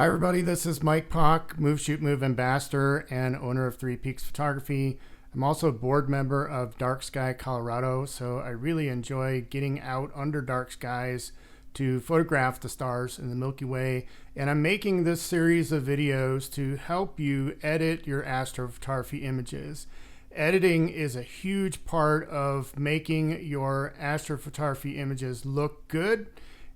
Hi everybody, this is Mike Pach, Move Shoot Move ambassador and owner of Three Peaks Photography. I'm also a board member of DarkSky Colorado, so I really enjoy getting out under dark skies to photograph the stars in the Milky Way. And I'm making this series of videos to help you edit your astrophotography images. Editing is a huge part of making your astrophotography images look good.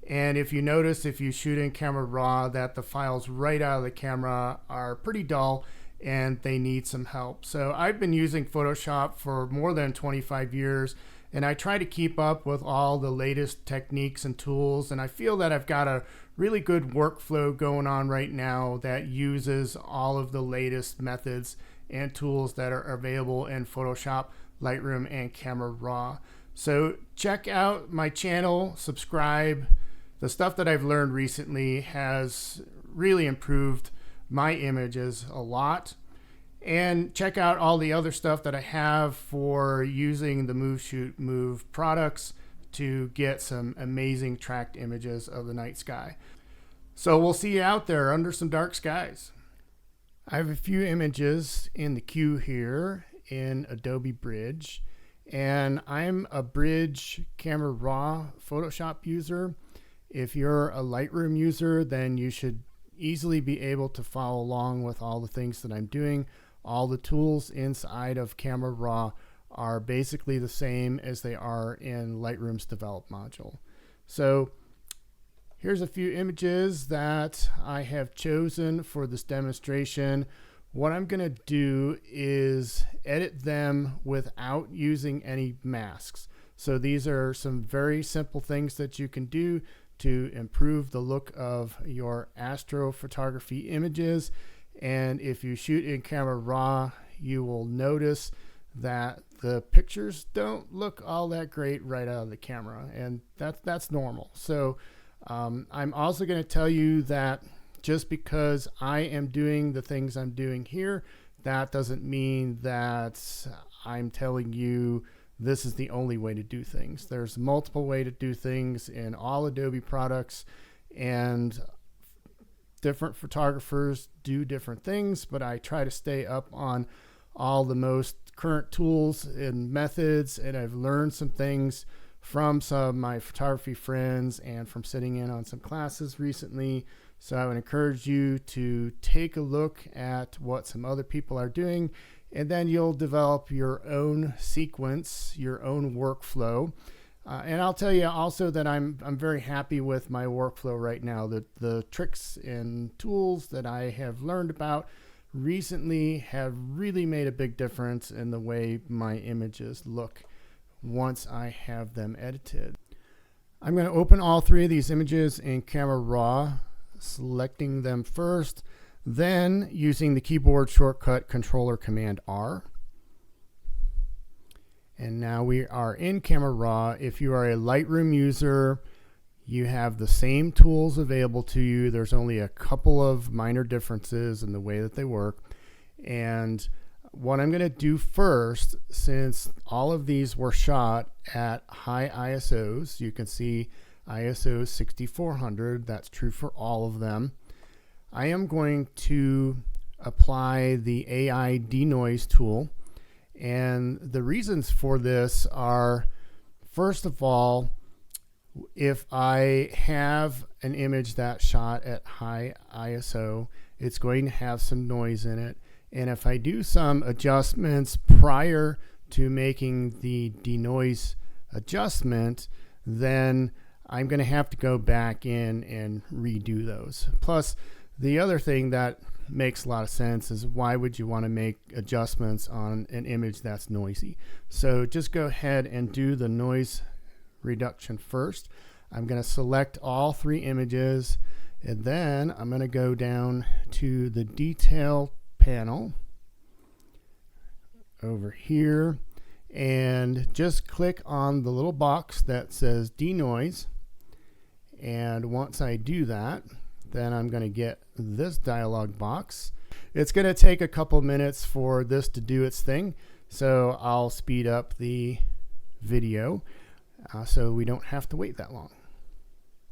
And if you notice, if you shoot in camera raw, that the files right out of the camera are pretty dull and they need some help. So I've been using Photoshop for more than 25 years, and I try to keep up with all the latest techniques and tools. And I feel that I've got a really good workflow going on right now that uses all of the latest methods and tools that are available in Photoshop, Lightroom, and Camera Raw. So check out my channel, subscribe. The stuff that I've learned recently has really improved my images a lot. And check out all the other stuff that I have for using the Move Shoot Move products to get some amazing tracked images of the night sky. So we'll see you out there under some dark skies. I have a few images in the queue here in Adobe Bridge, and I'm a Bridge Camera Raw Photoshop user. If you're a Lightroom user, then you should easily be able to follow along with all the things that I'm doing. All the tools inside of Camera Raw are basically the same as they are in Lightroom's Develop module. So here's a few images that I have chosen for this demonstration. What I'm going to do is edit them without using any masks. So these are some very simple things that you can do to improve the look of your astrophotography images. And if you shoot in Camera Raw, you will notice that the pictures don't look all that great right out of the camera, and that's normal. So I'm also going to tell you that just because I am doing the things I'm doing here, that doesn't mean that I'm telling you this is the only way to do things. There's multiple ways to do things in all Adobe products, and different photographers do different things, but I try to stay up on all the most current tools and methods, and I've learned some things from some of my photography friends and from sitting in on some classes recently. So I would encourage you to take a look at what some other people are doing, and then you'll develop your own sequence, your own workflow. And I'll tell you also that I'm very happy with my workflow right now. The tricks and tools that I have learned about recently have really made a big difference in the way my images look once I have them edited. I'm going to open all three of these images in Camera Raw, selecting them first, then using the keyboard shortcut Controller Command R. And now we are in Camera Raw. If you are a Lightroom user, you have the same tools available to you. There's only a couple of minor differences in the way that they work. And what I'm going to do first, since all of these were shot at high ISOs, you can see ISO 6400, that's true for all of them. I am going to apply the AI denoise tool. And the reasons for this are, first of all, if I have an image that's shot at high ISO, it's going to have some noise in it. And if I do some adjustments prior to making the denoise adjustment, then I'm going to have to go back in and redo those. Plus, the other thing that makes a lot of sense is, why would you want to make adjustments on an image that's noisy? So just go ahead and do the noise reduction first. I'm going to select all three images, and then I'm going to go down to the detail panel over here and just click on the little box that says denoise. And once I do that, then I'm going to get this dialog box. It's going to take a couple minutes for this to do its thing, so I'll speed up the video so we don't have to wait that long.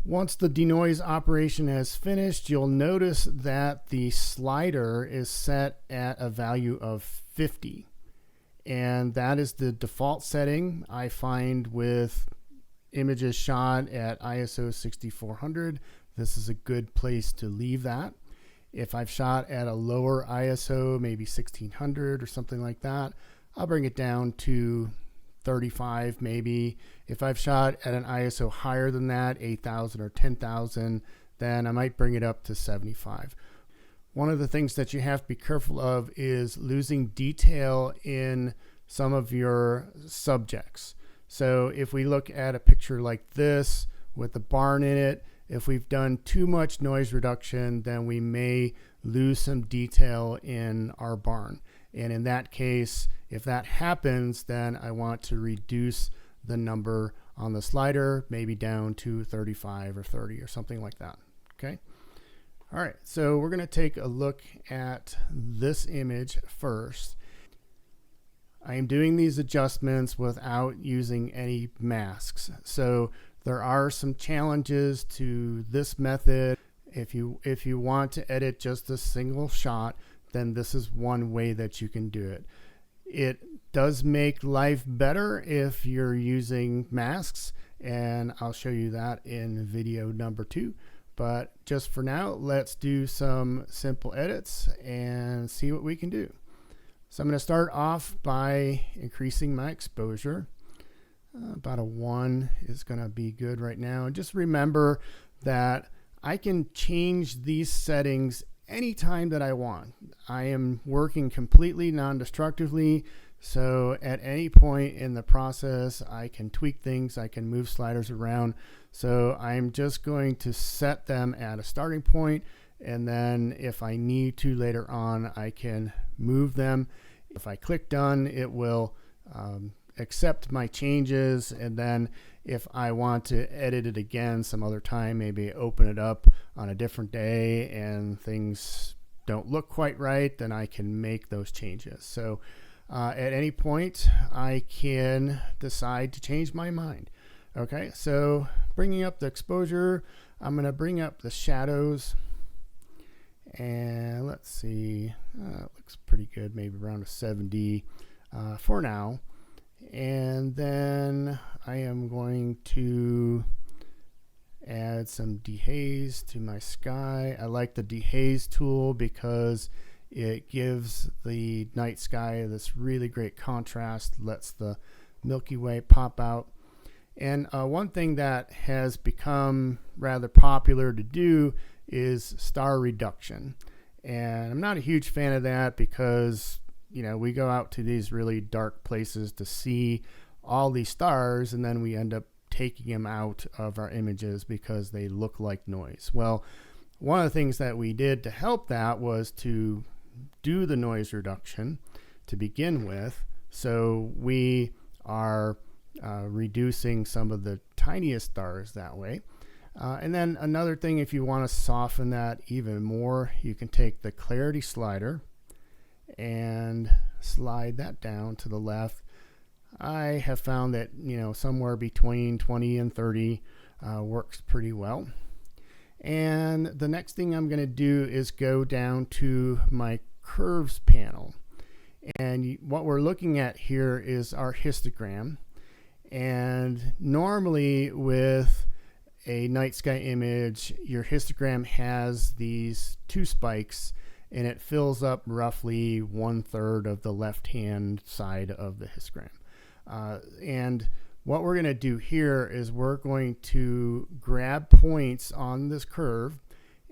Once the denoise operation has finished, you'll notice that the slider is set at a value of 50. And that is the default setting I find with images shot at ISO 6400. This is a good place to leave that. If I've shot at a lower ISO, maybe 1600 or something like that, I'll bring it down to 35 maybe. If I've shot at an ISO higher than that, 8,000 or 10,000, then I might bring it up to 75. One of the things that you have to be careful of is losing detail in some of your subjects. So if we look at a picture like this with the barn in it, if we've done too much noise reduction, then we may lose some detail in our barn. And in that case, if that happens, then I want to reduce the number on the slider, maybe down to 35 or 30 or something like that. Okay. All right. So we're going to take a look at this image first. I am doing these adjustments without using any masks. So there are some challenges to this method. If you want to edit just a single shot, then this is one way that you can do it. It does make life better if you're using masks, and I'll show you that in video number 2. But just for now, let's do some simple edits and see what we can do. So I'm going to start off by increasing my exposure. About a 1 is going to be good right now. And just remember that I can change these settings anytime that I want. I am working completely non-destructively, so at any point in the process I can tweak things, I can move sliders around. So I'm just going to set them at a starting point, and then if I need to later on, I can move them. If I click done, it will accept my changes, and then if I want to edit it again some other time, maybe open it up on a different day and things don't look quite right, then I can make those changes. So at any point I can decide to change my mind. Okay, so bringing up the exposure, I'm going to bring up the shadows, and let's see, it looks pretty good, maybe around a 70 for now. And then I am going to add some dehaze to my sky. I like the dehaze tool because it gives the night sky this really great contrast, lets the Milky Way pop out. And one thing that has become rather popular to do is star reduction. And I'm not a huge fan of that because we go out to these really dark places to see all these stars, and then we end up taking them out of our images because they look like noise. Well, one of the things that we did to help that was to do the noise reduction to begin with. So we are reducing some of the tiniest stars that way. And then another thing, if you want to soften that even more, you can take the clarity slider and slide that down to the left. I have found that somewhere between 20 and 30 works pretty well. And the next thing I'm going to do is go down to my curves panel, and what we're looking at here is our histogram. And normally with a night sky image, your histogram has these 2 spikes, and it fills up roughly 1/3 of the left-hand side of the histogram. And what we're going to do here is we're going to grab points on this curve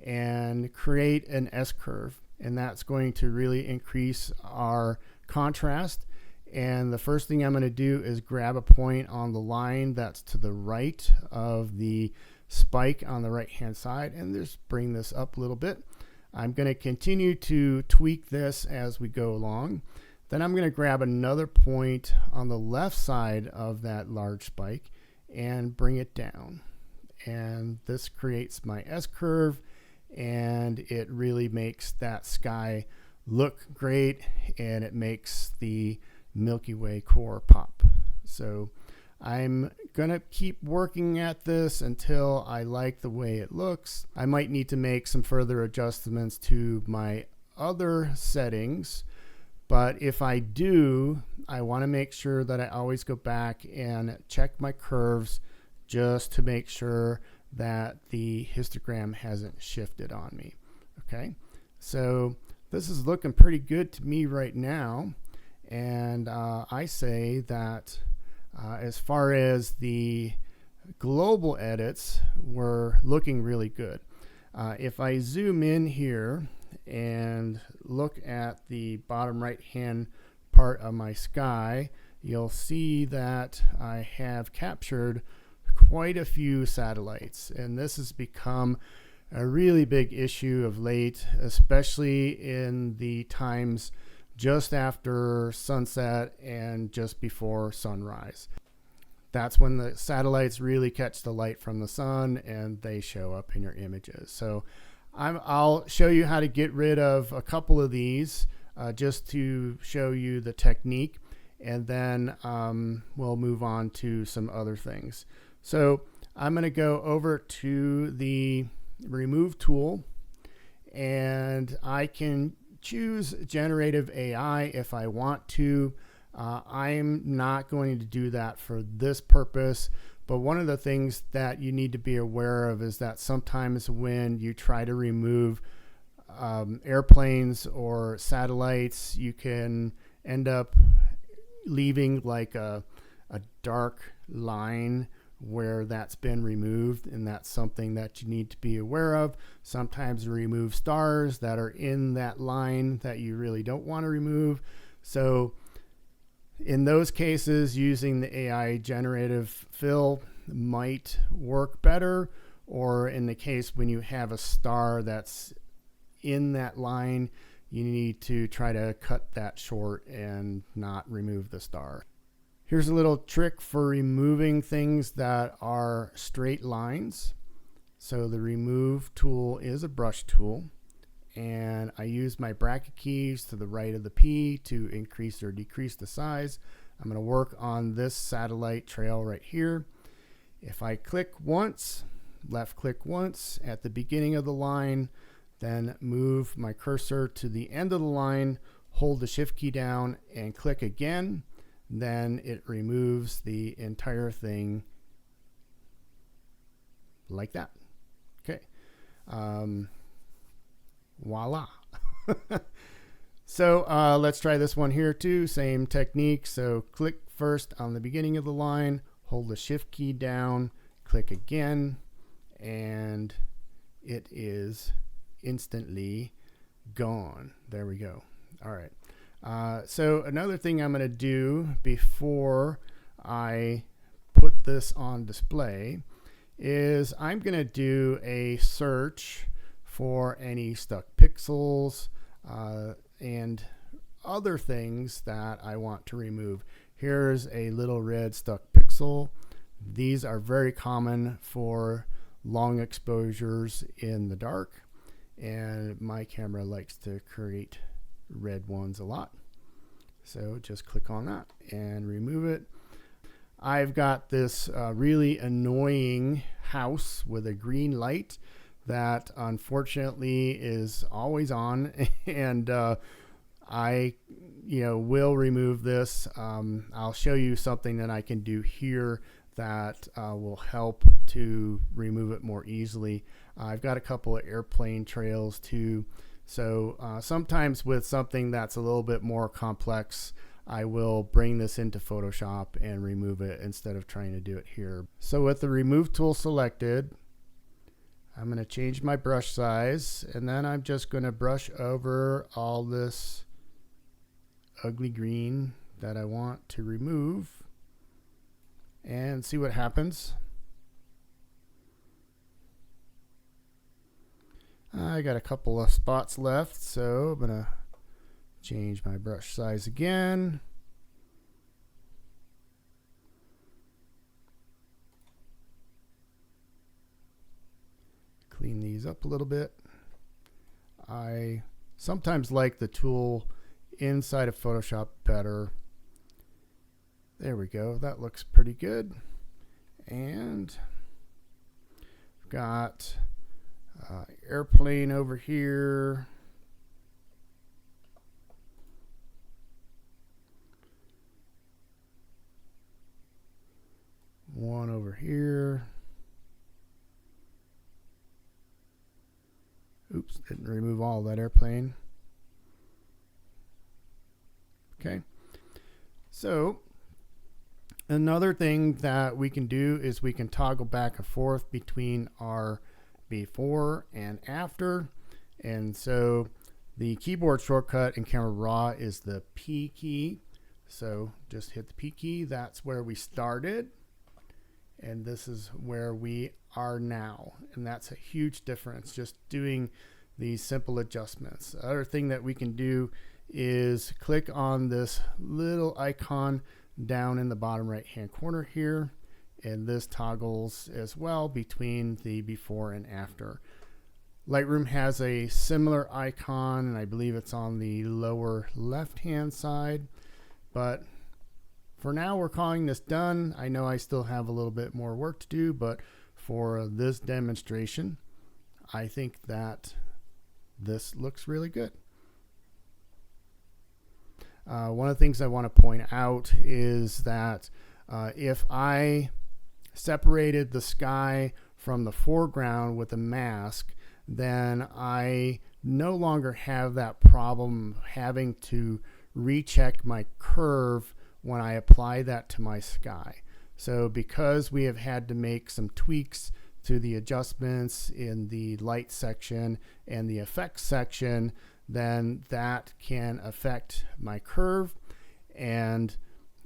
and create an S-curve, and that's going to really increase our contrast. And the first thing I'm going to do is grab a point on the line that's to the right of the spike on the right-hand side, and just bring this up a little bit. I'm going to continue to tweak this as we go along. Then I'm going to grab another point on the left side of that large spike and bring it down. And this creates my S-curve, and it really makes that sky look great, and it makes the Milky Way core pop. So I'm gonna keep working at this until I like the way it looks. I might need to make some further adjustments to my other settings, but if I do, I want to make sure that I always go back and check my curves just to make sure that the histogram hasn't shifted on me. Okay, so this is looking pretty good to me right now, and I say that as far as the global edits, we're looking really good. If I zoom in here and look at the bottom right hand part of my sky, you'll see that I have captured quite a few satellites, and this has become a really big issue of late, especially in the times just after sunset and just before sunrise. That's when the satellites really catch the light from the sun and they show up in your images. So I'll show you how to get rid of a couple of these just to show you the technique, and then we'll move on to some other things. So I'm going to go over to the remove tool, and I can choose generative AI if I want to. I'm not going to do that for this purpose, but one of the things that you need to be aware of is that sometimes when you try to remove airplanes or satellites, you can end up leaving like a dark line where that's been removed, and that's something that you need to be aware of. Sometimes you remove stars that are in that line that you really don't want to remove. So in those cases, using the AI generative fill might work better, or in the case when you have a star that's in that line, you need to try to cut that short and not remove the star. Here's a little trick for removing things that are straight lines. So the remove tool is a brush tool, and I use my bracket keys to the right of the P to increase or decrease the size. I'm going to work on this satellite trail right here. If I click once, left click once at the beginning of the line, then move my cursor to the end of the line, hold the shift key down and click again, then it removes the entire thing like that. Okay. Voila. So let's try this one here too. Same technique. So click first on the beginning of the line, hold the shift key down, click again, and it is instantly gone. There we go. All right. So another thing I'm going to do before I put this on display is I'm going to do a search for any stuck pixels and other things that I want to remove. Here's a little red stuck pixel. These are very common for long exposures in the dark, and my camera likes to create red ones a lot. So just click on that and remove it. I've got this really annoying house with a green light that unfortunately is always on, and I will remove this. I'll show you something that I can do here that will help to remove it more easily. I've got a couple of airplane trails too. So sometimes with something that's a little bit more complex, I will bring this into Photoshop and remove it instead of trying to do it here. So with the remove tool selected, I'm going to change my brush size, and then I'm just going to brush over all this ugly green that I want to remove and see what happens. I got a couple of spots left, so I'm going to change my brush size again. Clean these up a little bit. I sometimes like the tool inside of Photoshop better. There we go. That looks pretty good. And we've got airplane over here. One over here. Oops, didn't remove all of that airplane. Okay. So another thing that we can do is we can toggle back and forth between our before and after. And so the keyboard shortcut in Camera Raw is the P key. So just hit the P key. That's where we started. And this is where we are now. And that's a huge difference, just doing these simple adjustments. The other thing that we can do is click on this little icon down in the bottom right hand corner here. And this toggles as well between the before and after. Lightroom has a similar icon, and I believe it's on the lower left hand side. But for now, we're calling this done. I know I still have a little bit more work to do, but for this demonstration, I think that this looks really good. One of the things I want to point out is that if I separated the sky from the foreground with a mask, then I no longer have that problem having to recheck my curve when I apply that to my sky. So because we have had to make some tweaks to the adjustments in the light section and the effects section, then that can affect my curve. And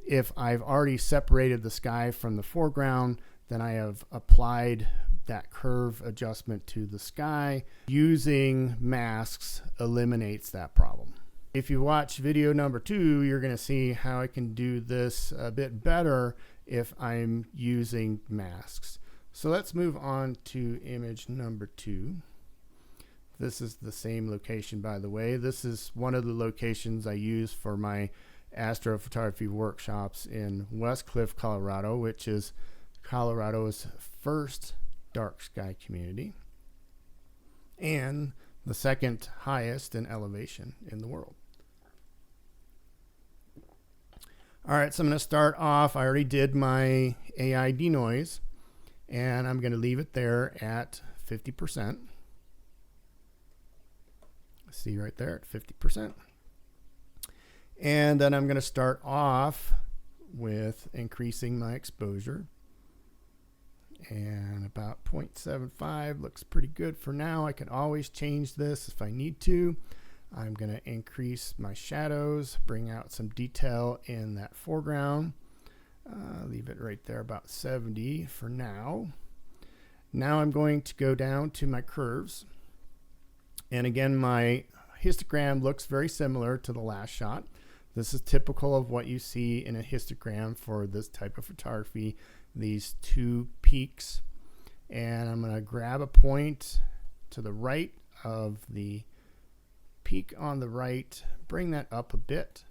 if I've already separated the sky from the foreground, then I have applied that curve adjustment to the sky. Using masks eliminates that problem. If you watch video number 2, you're going to see how I can do this a bit better if I'm using masks. So let's move on to image number 2. This is the same location, by the way. This is one of the locations I use for my astrophotography workshops in West Cliff, Colorado, which is Colorado's first dark sky community and the second highest in elevation in the world. All right, so I'm going to start off. I already did my AI denoise, and I'm going to leave it there at 50%. See right there at 50%. And then I'm going to start off with increasing my exposure. And about 0.75 looks pretty good for now. I can always change this if I need to. I'm going to increase my shadows, bring out some detail in that foreground. Leave it right there about 70 for now. Now I'm going to go down to my curves. And again, my histogram looks very similar to the last shot. This is typical of what you see in a histogram for this type of photography, these two peaks. And I'm going to grab a point to the right of the peak on the right, bring that up a bit,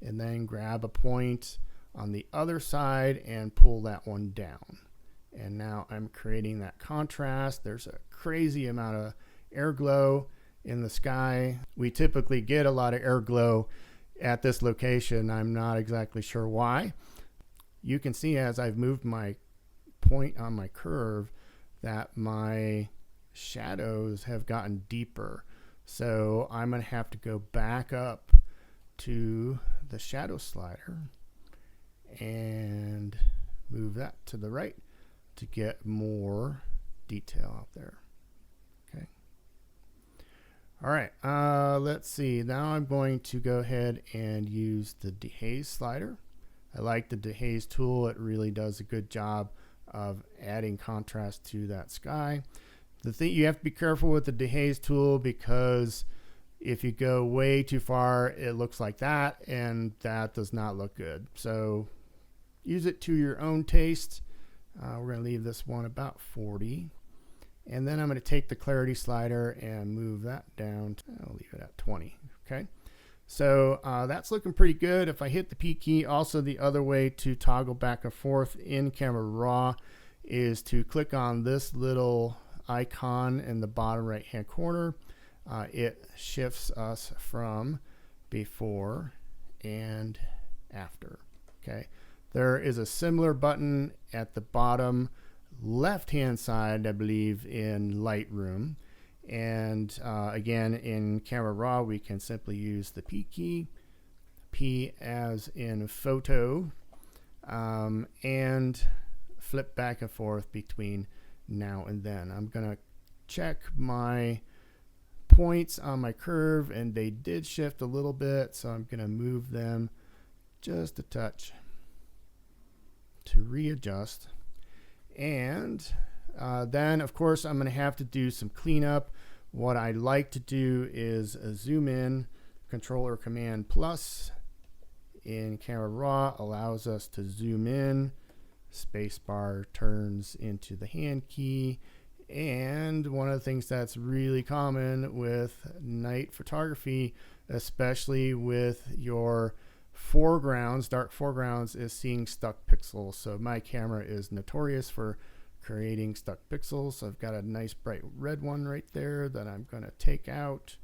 and then grab a point on the other side and pull that one down. And now I'm creating that contrast. There's a crazy amount of air glow in the sky. We typically get a lot of air glow at this location. I'm not exactly sure why. You can see as I've moved my point on my curve that my shadows have gotten deeper. So I'm going to have to go back up to the shadow slider and move that to the right to get more detail out there. Okay. All right. Let's see. Now I'm going to go ahead and use the dehaze slider. I like the dehaze tool. It really does a good job of adding contrast to that sky. The thing, you have to be careful with the dehaze tool, because if you go way too far, it looks like that, and that does not look good. So use it to your own taste. We're going to leave this one about 40. And then I'm going to take the clarity slider and move that down. I'll leave it at 20. Okay. So that's looking pretty good. If I hit the P key, also the other way to toggle back and forth in Camera Raw is to click on this little icon in the bottom right hand corner. It shifts us from before and after. Okay, there is a similar button at the bottom left hand side, I believe, in Lightroom. And again, in Camera Raw, we can simply use the P key, P as in photo, and flip back and forth between now and then. I'm going to check my points on my curve, and they did shift a little bit, so I'm going to move them just a touch to readjust. And then, of course, I'm going to have to do some cleanup. What I like to do is zoom in. Control or Command plus in Camera Raw allows us to zoom in. Spacebar turns into the hand key. And one of the things that's really common with night photography, especially with your foregrounds, dark foregrounds, is seeing stuck pixels. So my camera is notorious for creating stuck pixels. So I've got a nice bright red one right there that I'm going to take out.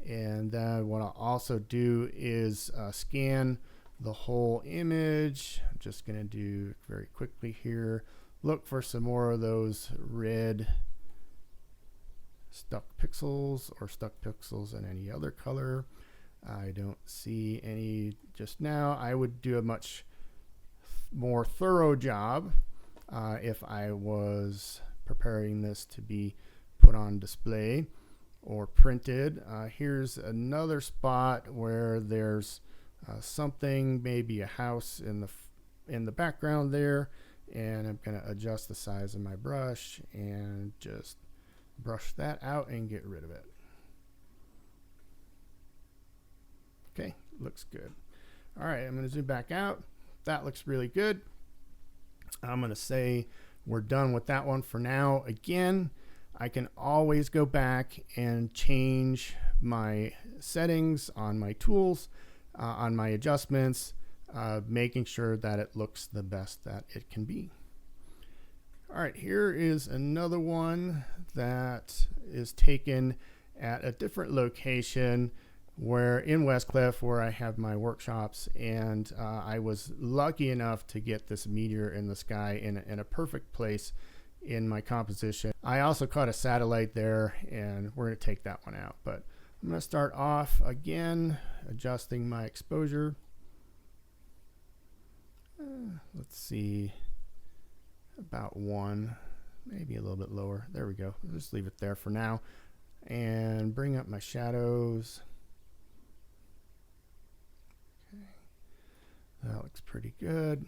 And then what I'll also do is scan the whole image. I'm just going to do very quickly here. Look for some more of those red stuck pixels or stuck pixels in any other color. I don't see any just now. I would do a much more thorough job if I was preparing this to be put on display or printed. Here's another spot where there's something, maybe a house in the background there, and I'm going to adjust the size of my brush and just brush that out and get rid of it. Okay, looks good. All right, I'm going to zoom back out. That looks really good. I'm going to say we're done with that one for now. Again, I can always go back and change my settings on my tools, on my adjustments, making sure that it looks the best that it can be. All right, here is another one that is taken at a different location where in Westcliff, where I have my workshops, and I was lucky enough to get this meteor in the sky in a perfect place in my composition. I also caught a satellite there, and we're going to take that one out. But I'm going to start off again, adjusting my exposure. Let's see, about 1, maybe a little bit lower. There we go. I'll just leave it there for now, and bring up my shadows. That looks pretty good.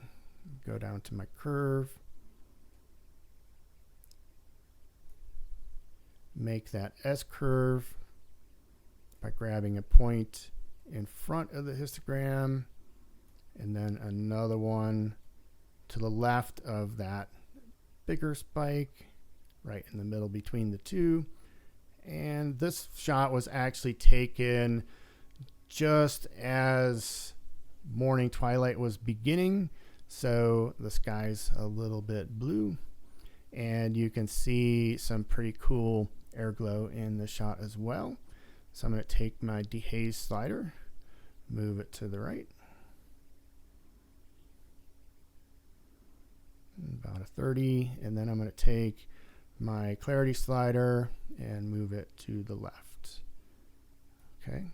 Go down to my curve. Make that S curve by grabbing a point in front of the histogram, and then another one to the left of that bigger spike, right in the middle between the two. And this shot was actually taken just as morning twilight was beginning, so the sky's a little bit blue, and you can see some pretty cool air glow in the shot as well. So I'm going to take my dehaze slider, move it to the right, about a 30, and then I'm going to take my clarity slider and move it to the left. Okay,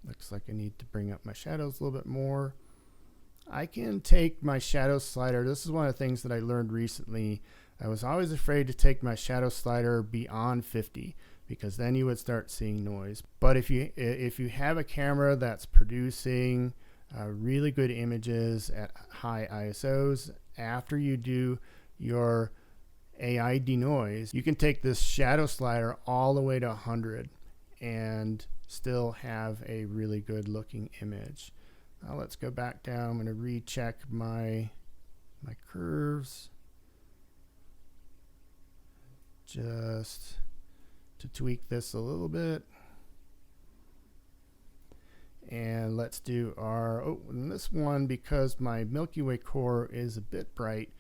looks like I need to bring up my shadows a little bit more. I can take my shadow slider. This is one of the things that I learned recently. I was always afraid to take my shadow slider beyond 50 because then you would start seeing noise. But if you have a camera that's producing really good images at high ISOs, after you do your AI denoise, you can take this shadow slider all the way to 100 and still have a really good looking image. Now let's go back down. I'm going to recheck my curves just to tweak this a little bit. And let's do our, in this one, because my Milky Way core is a bit bright,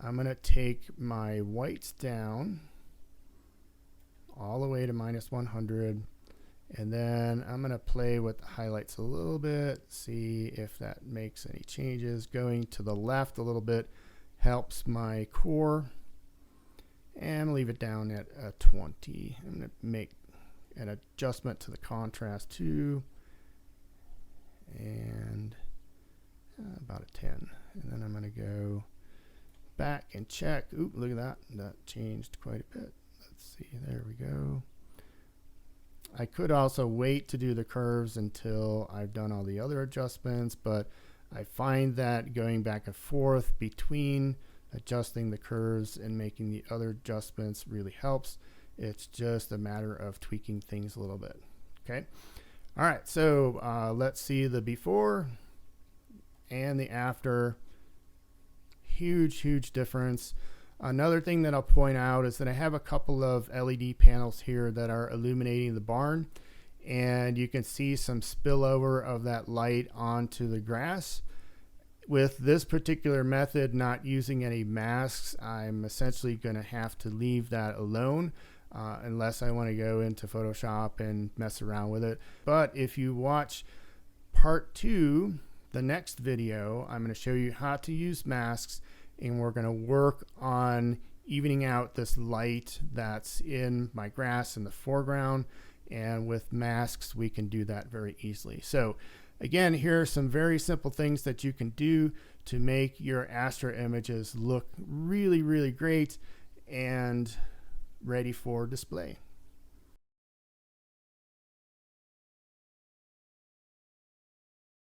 I'm going to take my whites down all the way to -100. And then I'm going to play with the highlights a little bit, see if that makes any changes. Going to the left a little bit helps my core. And leave it down at a 20. I'm going to make an adjustment to the contrast too. And about a 10. And then I'm going to go back and check. Oop, look at that. That changed quite a bit. Let's see. There we go. I could also wait to do the curves until I've done all the other adjustments, but I find that going back and forth between adjusting the curves and making the other adjustments really helps. It's just a matter of tweaking things a little bit. Okay. All right. So let's see the before and the after. Huge difference. Another thing that I'll point out is that I have a couple of LED panels here that are illuminating the barn, and you can see some spillover of that light onto the grass. With this particular method, not using any masks, I'm essentially going to have to leave that alone unless I want to go into Photoshop and mess around with it. But if you watch part 2, the next video, I'm going to show you how to use masks, and we're going to work on evening out this light that's in my grass in the foreground. And with masks, we can do that very easily. So again, here are some very simple things that you can do to make your astro images look really great and ready for display.